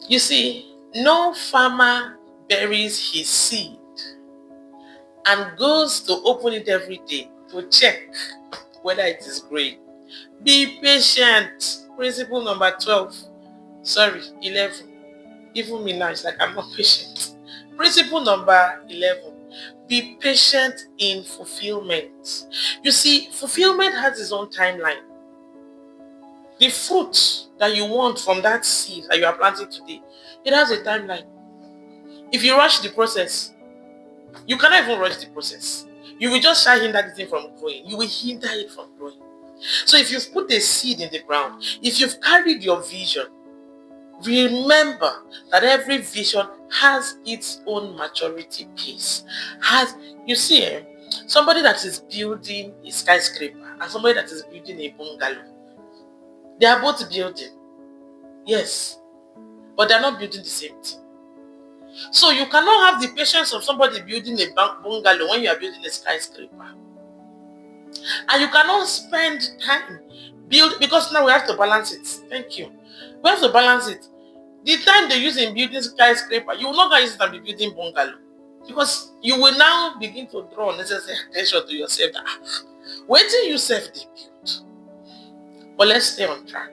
You see, no farmer buries his seed and goes to open it every day to check whether it is growing. Be patient. Principle number 12. Sorry, 11. Even me now, it's like I'm not patient. Principle number 11. Be patient in fulfillment. You see, fulfillment has its own timeline. The fruit that you want from that seed that you are planting today, it has a timeline. If you rush the process, you cannot even rush the process. You will just try hinder the thing from growing. You will hinder it from growing. So if you've put a seed in the ground, if you've carried your vision, remember that every vision has its own maturity pace. You see, somebody that is building a skyscraper and somebody that is building a bungalow, they are both building, yes, but they are not building the same thing. So you cannot have the patience of somebody building a bungalow when you are building a skyscraper. And you cannot spend time because now we have to balance it. Thank you. We have to balance it. The time they use in building skyscraper, you will not use it and be building bungalow. Because you will now begin to draw unnecessary attention to yourself. Wait till you self they build. But let's stay on track.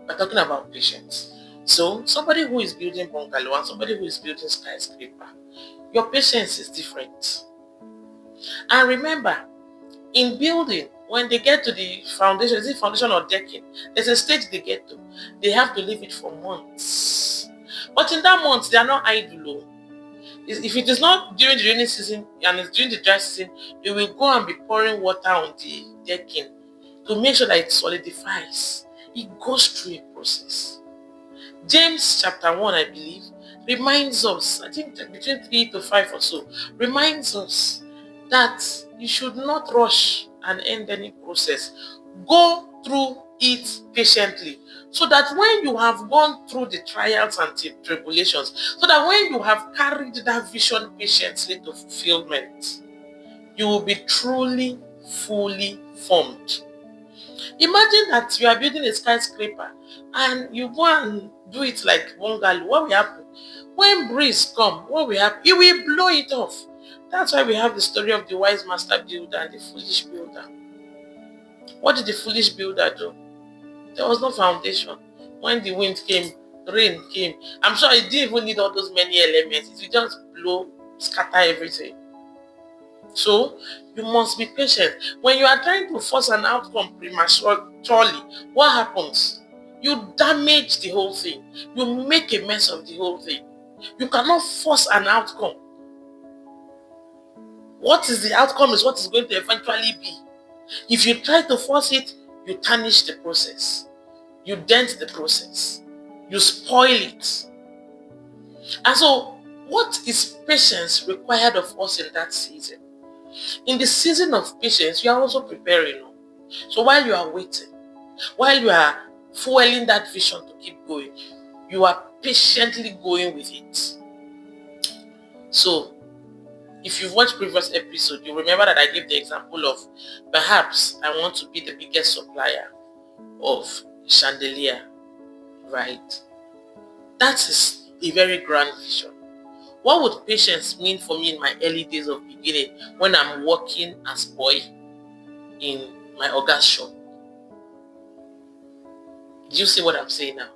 We're talking about patience. So somebody who is building bungalow and somebody who is building skyscraper, your patience is different. And remember, in building, when they get to the foundation, is it foundation or decking? There's a stage they get to. They have to leave it for months. But in that month, they are not idle. If it is not during the rainy season and it's during the dry season, they will go and be pouring water on the decking to make sure that it solidifies. It goes through a process. James chapter 1, I believe, reminds us, I think between 3 to 5 or so, reminds us that you should not rush and end any process. Go through it patiently, so that when you have gone through the trials and tribulations, so that when you have carried that vision patiently to fulfillment, you will be truly, fully formed. Imagine that you are building a skyscraper and you go and do it like bungalow. What will happen? When breeze come, what will happen? It will blow it off. That's why we have the story of the wise master builder and the foolish builder. What did the foolish builder do? There was no foundation. When the wind came, rain came. I'm sure it didn't even need all those many elements. It will just blow, scatter everything. So you must be patient. When you are trying to force an outcome prematurely, what happens? You damage the whole thing. You make a mess of the whole thing. You cannot force an outcome. What is the outcome is what is going to eventually be. If you try to force it, you tarnish the process. You dent the process. You spoil it. And so, what is patience required of us in that season? In the season of patience, you are also preparing. So while you are waiting, while you are fueling that vision to keep going, you are patiently going with it. So, if you've watched previous episode, you remember that I gave the example of perhaps I want to be the biggest supplier of chandelier, right? That is a very grand vision. What would patience mean for me in my early days of beginning when I'm working as boy in my August shop? Do you see what I'm saying now?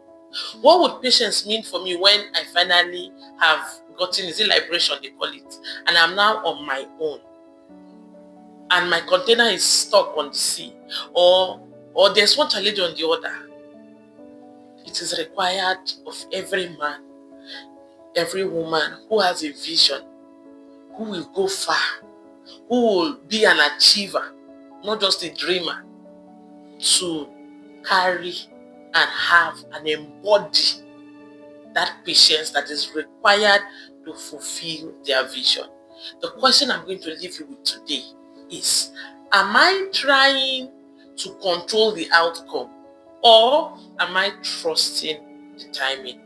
What would patience mean for me when I finally have gotten, is it liberation they call it, and I'm now on my own, and my container is stuck on the sea, or there's one challenge on the other? It is required of every man, every woman who has a vision, who will go far, who will be an achiever, not just a dreamer, to carry and have and embody that patience that is required to fulfill their vision. The question I'm going to leave you with today is, am I trying to control the outcome, or am I trusting the timing?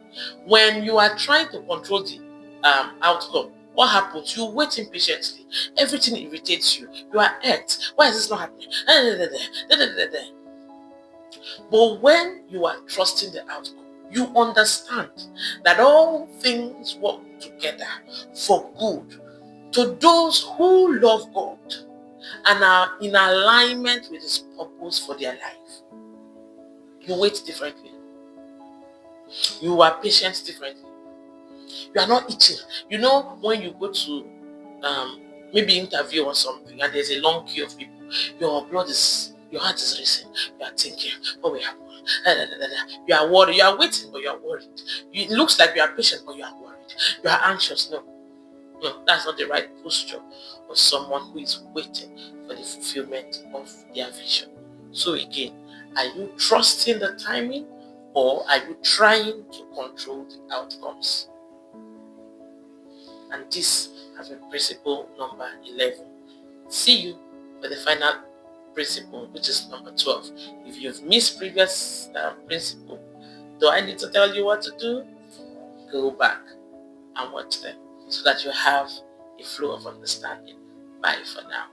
When you are trying to control the outcome, what happens? You wait impatiently. Everything irritates you. You are irked. Why is this not happening? But when you are trusting the outcome, you understand that all things work together for good to those who love God and are in alignment with His purpose for their life. You wait differently. You are patient differently. You are not itching. You know, when you go to maybe interview or something and there's a long queue of people, your heart is racing. You are thinking, what will happen? You are worried. You are waiting, but you are worried. It looks like you are patient, but you are worried. You are anxious. No, that's not the right posture of someone who is waiting for the fulfillment of their vision. So again, are you trusting the timing, or are you trying to control the outcomes? And this has been principle number 11. See you for the final principle, which is number 12. If you've missed previous principle, do I need to tell you what to do? Go back and watch them so that you have a flow of understanding. Bye for now.